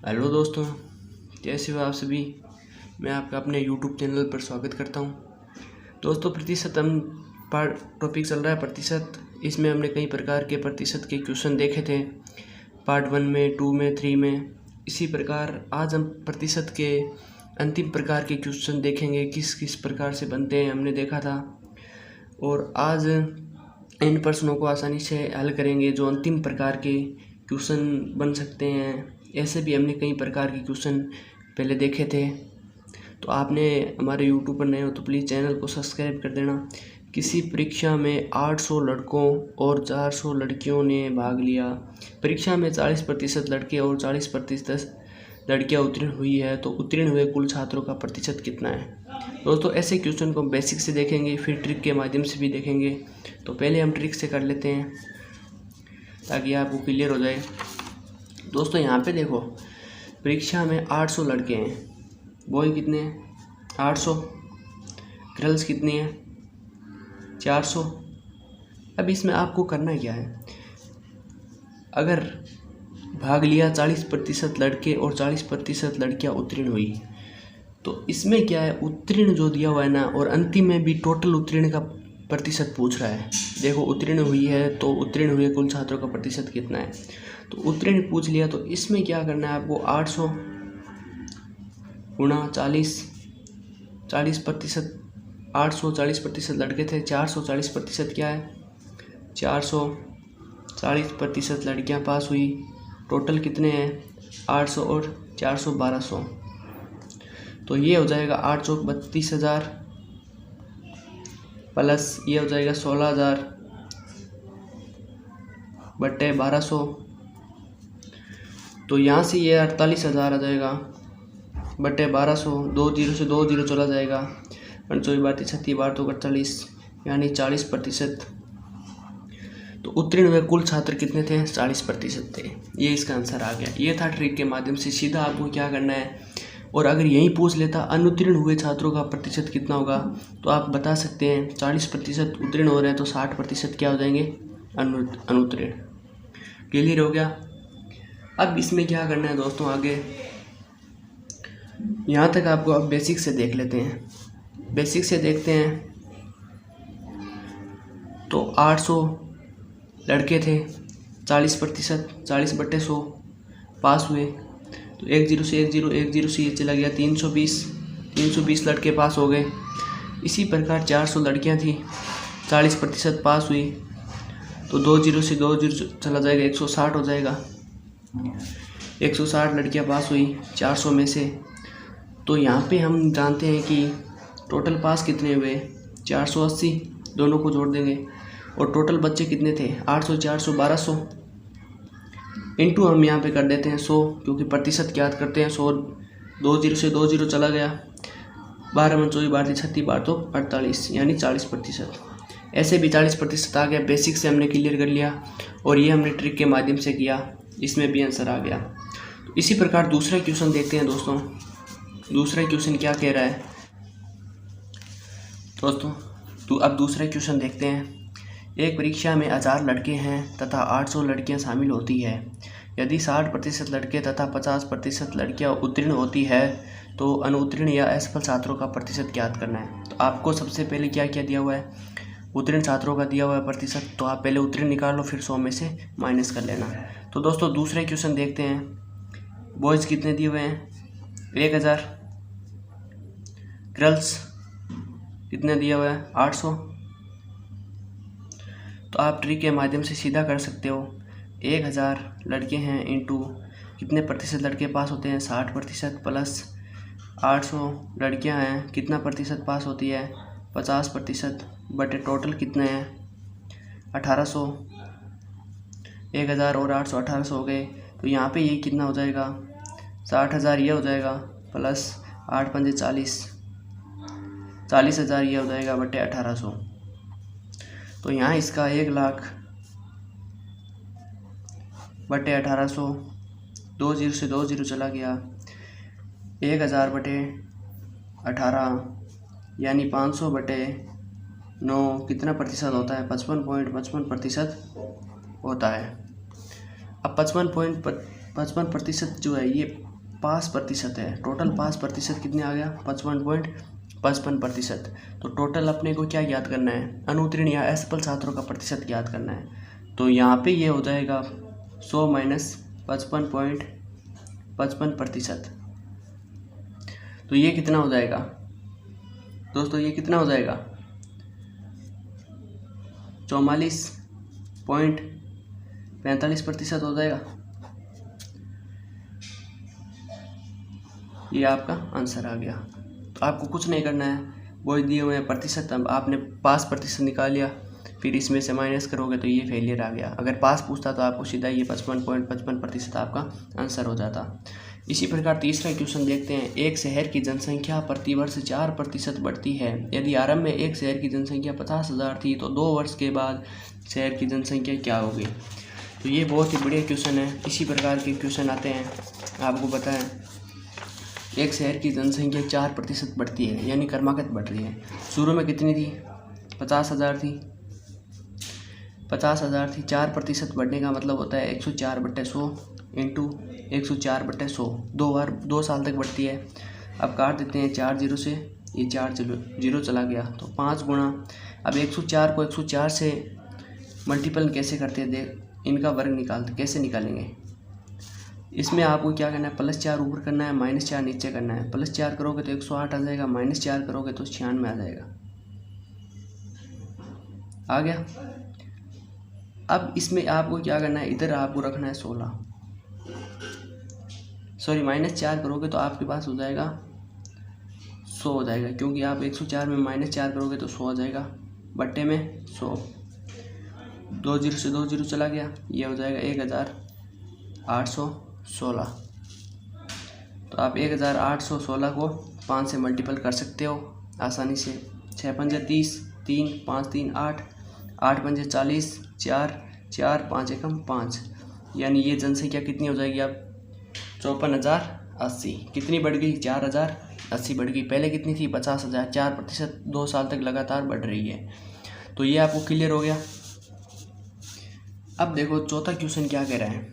Hello दोस्तों, कैसे हो आप सभी। मैं आपका अपने यूट्यूब चैनल पर स्वागत करता हूं। दोस्तों, प्रतिशत हम पर टॉपिक चल रहा है प्रतिशत। इसमें हमने कई प्रकार के प्रतिशत के क्वेश्चन देखे थे, पार्ट 1 में, 2 में, 3 में। इसी प्रकार आज हम प्रतिशत के अंतिम प्रकार के क्वेश्चन देखेंगे, किस किस प्रकार से बनते हैं हमने देखा था। और आज इन प्रश्नों को आसानी से हल करेंगे जो अंतिम प्रकार के क्वेश्चन बन सकते हैं। ऐसे भी हमने कई प्रकार के क्वेश्चन पहले देखे थे। तो आपने हमारे यूट्यूब पर नए हो तो प्लीज़ चैनल को सब्सक्राइब कर देना। किसी परीक्षा में 800 लड़कों और 400 लड़कियों ने भाग लिया। परीक्षा में 40% लड़के और 40% लड़कियां उत्तीर्ण हुई है, तो उत्तीर्ण हुए कुल छात्रों का प्रतिशत कितना है। दोस्तों, ऐसे क्वेश्चन को बेसिक से देखेंगे, फिर ट्रिक के माध्यम से भी देखेंगे। तो पहले हम ट्रिक से कर लेते हैं ताकि आपको क्लियर हो जाए। दोस्तों, यहाँ पे देखो, परीक्षा में 800 लड़के हैं। बॉय कितने हैं? 800। गर्ल्स कितनी हैं? 400। अब इसमें आपको करना क्या है, अगर भाग लिया 40% लड़के और 40% लड़कियां उत्तीर्ण हुई, तो इसमें क्या है, उत्तीर्ण जो दिया हुआ है ना, और अंतिम में भी टोटल उत्तीर्ण का प्रतिशत पूछ रहा है। देखो, उत्तीर्ण हुई है तो उत्तीर्ण हुए कुल छात्रों का प्रतिशत कितना है। तो उत्तीर्ण पूछ लिया, तो इसमें क्या करना है आपको, 800 गुणा 40%। 800 40% लड़के थे, 440% क्या है, 440% लड़कियां पास हुई। टोटल कितने हैं, 800 और 400 1200। तो ये हो जाएगा 8 चौक 32,000 प्लस ये हो जाएगा 16,000 बटे 1200। तो यहाँ से ये 48,000 आ जाएगा बटे 1200। 2 जीरो से 2 जीरो चला जाएगा। 24 32 36 12 तो 48, यानी 40%। तो उत्तीर्ण हुए कुल छात्र कितने थे, 40% थे। ये इसका आंसर आ गया। ये था ट्रिक के माध्यम से। सीधा आपको क्या करना है, और अगर यही पूछ लेता अनुत्तीर्ण हुए छात्रों का प्रतिशत कितना होगा, तो आप बता सकते हैं 40% उत्तीर्ण हो रहे हैं तो 60% क्या हो जाएंगे, अनुत्तीर्ण। क्लियर हो गया। अब इसमें क्या करना है दोस्तों, आगे यहाँ तक आपको अब बेसिक से देख लेते हैं। बेसिक से देखते हैं तो 800 लड़के थे, 40%, 40/100 पास हुए। तो 1 जीरो से 1 जीरो, 1 जीरो से ये चला गया, 320 लड़के पास हो गए। इसी प्रकार 400 लड़कियां थी, 40% पास हुई। तो 2 जीरो से 2 जीरो चला जाएगा, 160 हो जाएगा। 160 लड़कियां पास हुई 400 में से। तो यहाँ पे हम जानते हैं कि टोटल पास कितने हुए, 480, दोनों को जोड़ देंगे। और टोटल बच्चे कितने थे, 800 400 1200 इंटू हम यहाँ पे कर देते हैं 100, क्योंकि प्रतिशत याद करते हैं। 100, 2 जीरो से 2 जीरो चला गया, 12 में 24 12 36 12 तो 48, यानी 40%। ऐसे भी 40% आ गया। बेसिक से हमने क्लियर कर लिया, और ये हमने ट्रिक के माध्यम से किया, इसमें भी आंसर आ गया। तो इसी प्रकार दूसरा क्वेश्चन देखते हैं दोस्तों। दूसरा क्वेश्चन क्या कह रहा है दोस्तों, तो अब दूसरा क्वेश्चन देखते हैं। एक परीक्षा में 1000 लड़के हैं तथा 800 लड़कियां शामिल होती है। यदि 60% लड़के तथा 50% लड़कियां उत्तीर्ण होती है, तो अनुत्तीर्ण या असफल छात्रों का प्रतिशत ज्ञात करना है। तो आपको सबसे पहले क्या क्या दिया हुआ है, उत्तीर्ण छात्रों का दिया हुआ है प्रतिशत। तो आप पहले उत्तीर्ण निकालो, फिर 100 में से माइनस कर लेना। तो दोस्तों, दूसरे क्वेश्चन देखते हैं। बॉयज़ कितने दिए हुए हैं, 1000। गर्ल्स कितने दिया हुआ है, 800। तो आप ट्रिक के माध्यम से सीधा कर सकते हो। 1000 लड़के हैं इंटू कितने प्रतिशत लड़के पास होते हैं, 60%, प्लस 800 लड़कियां हैं, कितना प्रतिशत पास होती है, 50%, बटे टोटल कितने हैं, 1800। 1000 और 800 1800 हो गए। तो यहाँ पे ये कितना हो जाएगा, 60,000 ये हो जाएगा, प्लस 8 पंजे 40,000 ये हो जाएगा, बटे 1800। तो यहाँ इसका 1 लाख बटे 1800। 2 जीरो से 2 जीरो चला गया, 1000 बटे 18, यानी 500 बटे 9 कितना प्रतिशत होता है, 55.55% होता है। अब 55.55% जो है, ये पास प्रतिशत है, टोटल पास प्रतिशत कितने आ गया 55.55%। तो टोटल अपने को क्या याद करना है, अनुत्तीर्ण या असफल छात्रों का प्रतिशत याद करना है। तो यहाँ पे ये हो जाएगा 100 माइनस 55.55%। तो ये कितना हो जाएगा दोस्तों, ये कितना हो जाएगा 44.45% हो जाएगा। ये आपका आंसर आ गया। तो आपको कुछ नहीं करना है, वो दिए हुए हैं प्रतिशत, अब आपने पास प्रतिशत निकाल लिया, फिर इसमें से माइनस करोगे तो ये फेलियर आ गया। अगर पास पूछता तो आपको सीधा ये 55.55% आपका आंसर हो जाता। इसी प्रकार तीसरा क्वेश्चन देखते हैं। एक शहर की जनसंख्या प्रतिवर्ष 4% बढ़ती है। यदि आरंभ में एक शहर की जनसंख्या 50,000 थी तो 2 वर्ष के बाद शहर की जनसंख्या क्या होगी। तो ये बहुत ही बढ़िया क्वेश्चन है। इसी प्रकार के क्वेश्चन आते हैं। आपको पता है एक शहर की जनसंख्या 4% बढ़ती है, यानी क्रमागत बढ़ रही है। शुरू में कितनी थी 50,000 थी, 50,000 थी। 4% बढ़ने का मतलब होता है 104/100 इंटू 104/100, 2 साल तक बढ़ती है। अब काट देते हैं 4 जीरो से, ये 4 जीरो चला गया तो 5 गुणा। अब 104 को 104 से मल्टीपल कैसे करते हैं, देख इनका वर्ग निकालते, कैसे निकालेंगे। इसमें आपको क्या करना है, +4 ऊपर करना है, -4 नीचे करना है। +4 करोगे तो 108 आ जाएगा, -4 करोगे तो 96 आ जाएगा। आ गया। अब इसमें आपको क्या करना है, इधर आपको रखना है 16, सॉरी -4 करोगे तो आपके पास हो जाएगा 100 हो जाएगा, क्योंकि आप 104 में -4 करोगे तो 100 आ जाएगा, बट्टे में 100। 2 जीरो से 2 जीरो चला गया, ये हो जाएगा 1816। तो आप 1816 को 5 से मल्टीपल कर सकते हो आसानी से। 6 पंजे 30, 3 5 3 8, 8 पंजे 40, 4 4 5 एकम 5, यानी ये जनसंख्या कितनी हो जाएगी अब 54,080। कितनी बढ़ गई 4,080 बढ़ गई। पहले कितनी थी 50,000। 4% 2 साल तक लगातार बढ़ रही है। तो ये आपको क्लियर हो गया। अब देखो चौथा क्वेश्चन क्या कह रहा है,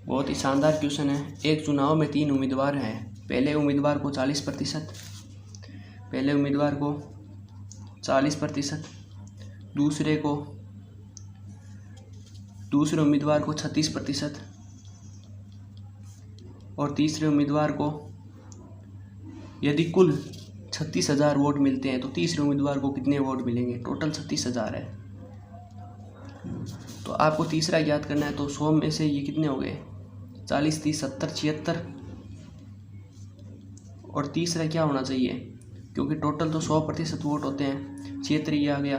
बहुत ही शानदार क्वेश्चन है। एक चुनाव में 3 उम्मीदवार हैं। पहले उम्मीदवार को 40%, पहले उम्मीदवार को 40%, दूसरे उम्मीदवार को 36% और तीसरे उम्मीदवार को, यदि कुल 36,000 वोट मिलते हैं तो तीसरे उम्मीदवार को कितने वोट मिलेंगे। टोटल 36,000 है। तो आपको तीसरा याद करना है। तो 100 में से ये कितने हो गए 40 30 70 76, और तीसरा क्या होना चाहिए, क्योंकि टोटल तो 100% वोट होते हैं। 76 ये आ गया,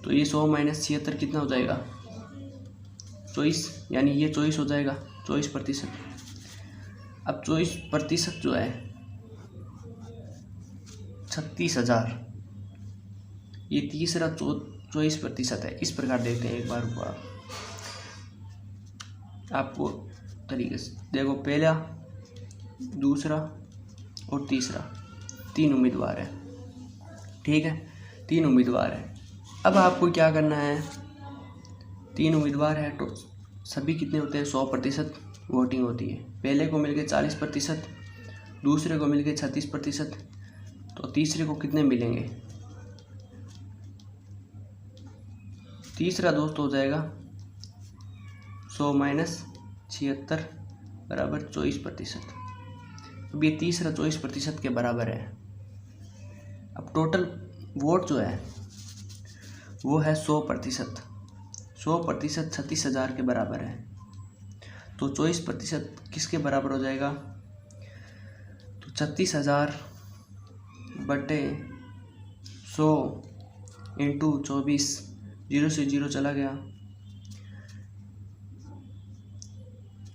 तो ये 100 माइनस 76 कितना हो जाएगा 24, यानी ये 24 हो जाएगा 24%। अब 24% जो है 36,000, ये तीसरा 24% है। इस प्रकार देखते हैं एक बार को आपको तरीके से देखो, पहला दूसरा और तीसरा 3 उम्मीदवार है, ठीक है 3 उम्मीदवार है। अब आपको क्या करना है, 3 उम्मीदवार है तो सभी कितने होते हैं 100% वोटिंग होती है। पहले को मिल गए 40%, दूसरे को मिल गए 36%, तो तीसरे को कितने मिलेंगे। तीसरा दोस्त हो जाएगा 100 माइनस 76 बराबर 24%। अब ये तीसरा 24% के बराबर है। अब टोटल वोट जो है वो है 100%। 100% 36,000 के बराबर है। तो 24% किसके बराबर हो जाएगा, तो 36,000 बटे 100 इंटू 24, 0 से 0 चला गया,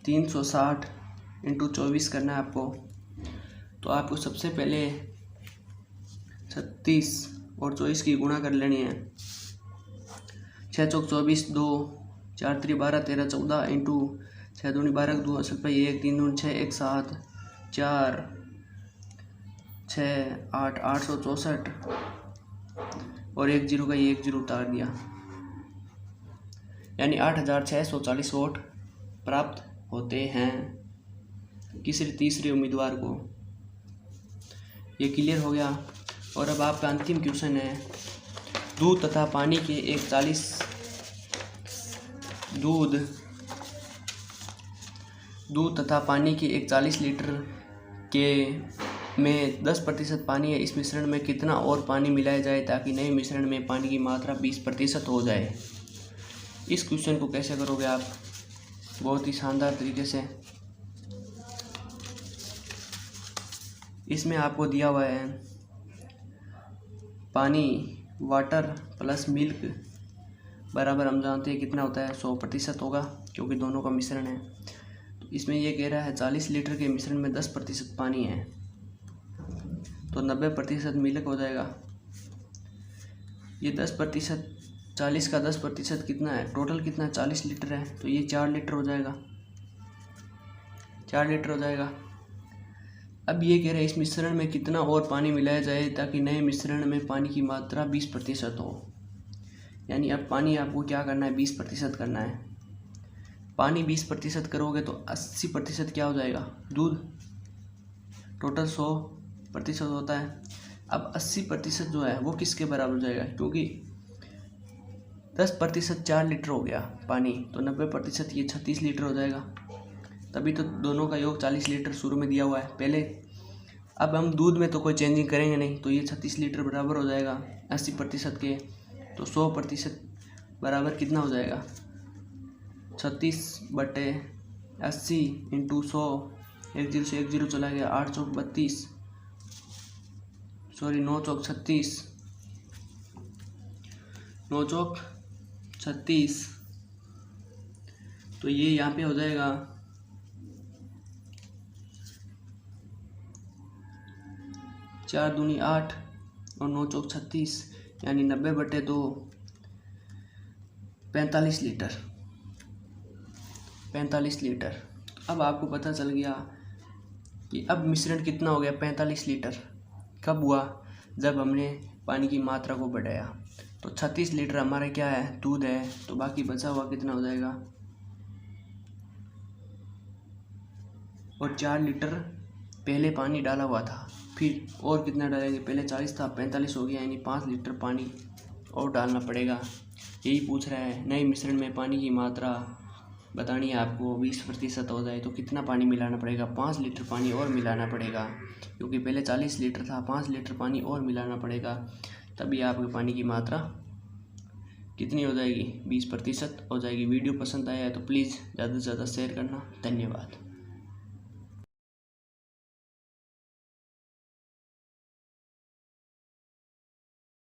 360 इंटू 24 करना है आपको। तो आपको सबसे पहले 36 और 24 की गुणा कर लेनी है। 6 चौक 24, 2 4 3 12 13 14 इंटू 6 दूनी 12 2 1 3 दूनी 6 1 7 4 6 8 864, और 1 जीरो का 1 जीरो उतार दिया, यानी 8,640 वोट प्राप्त होते हैं। किसी तीसरे उम्मीदवार को। ये क्लियर हो गया। और अब आपका अंतिम क्वेश्चन है, दूध तथा पानी के दूध तथा पानी के 41 लीटर के में 10% पानी है। इस मिश्रण में कितना और पानी मिलाया जाए ताकि नए मिश्रण में पानी की मात्रा 20% हो जाए। इस क्वेश्चन को कैसे करोगे आप? बहुत ही शानदार तरीके से। इसमें आपको दिया हुआ है पानी, वाटर प्लस मिल्क बराबर, हम जानते हैं कितना होता है, 100% होगा क्योंकि दोनों का मिश्रण है। तो इसमें ये कह रहा है 40 लीटर के मिश्रण में 10% पानी है तो 90% मिल्क हो जाएगा। ये 10%, 40 का 10% कितना है? टोटल कितना है? 40 लीटर है तो ये 4 लीटर हो जाएगा, 4 लीटर हो जाएगा। अब ये कह रहे हैं इस मिश्रण में कितना और पानी मिलाया जाए ताकि नए मिश्रण में पानी की मात्रा 20% हो। यानी अब पानी आपको क्या करना है? 20% करना है। पानी 20% करोगे तो 80% क्या हो जाएगा? दूध। टोटल 100% होता है। अब 80% जो है वो किसके बराबर हो जाएगा? क्योंकि 10% 4 लीटर हो गया पानी, तो 90% ये 36 लीटर हो जाएगा। तभी तो दोनों का योग 40 लीटर शुरू में दिया हुआ है पहले। अब हम दूध में तो कोई चेंजिंग करेंगे नहीं, तो ये 36 लीटर बराबर हो जाएगा 80% के। तो 100% बराबर कितना हो जाएगा? 36/80 इंटू 100, 1 0 से 1 0 चला गया, 8 चौक 32, सॉरी 9 चौक 36, 9 चौक 36। तो ये यहाँ पे हो जाएगा 4 दूनी 8 और 9 चौक 36, यानी 90/2, 45 लीटर, 45 लीटर। अब आपको पता चल गया कि अब मिश्रण कितना हो गया? 45 लीटर। कब हुआ? जब हमने पानी की मात्रा को बढ़ाया। तो 36 लीटर हमारा क्या है? दूध है। तो बाकी बचा हुआ कितना हो जाएगा? और 4 लीटर पहले पानी डाला हुआ था, फिर और कितना डालेंगे? पहले 40 था, 45 हो गया, यानी 5 लीटर पानी और डालना पड़ेगा। यही पूछ रहा है। नए मिश्रण में पानी की मात्रा बतानी है आपको, 20% हो जाए तो कितना पानी मिलाना पड़ेगा? 5 लीटर पानी और मिलाना पड़ेगा, क्योंकि पहले 40 लीटर था, 5 लीटर पानी और मिलाना पड़ेगा। तभी आपके पानी की मात्रा कितनी हो जाएगी? 20% हो जाएगी। वीडियो पसंद आया है तो प्लीज़ ज़्यादा से ज़्यादा शेयर करना। धन्यवाद।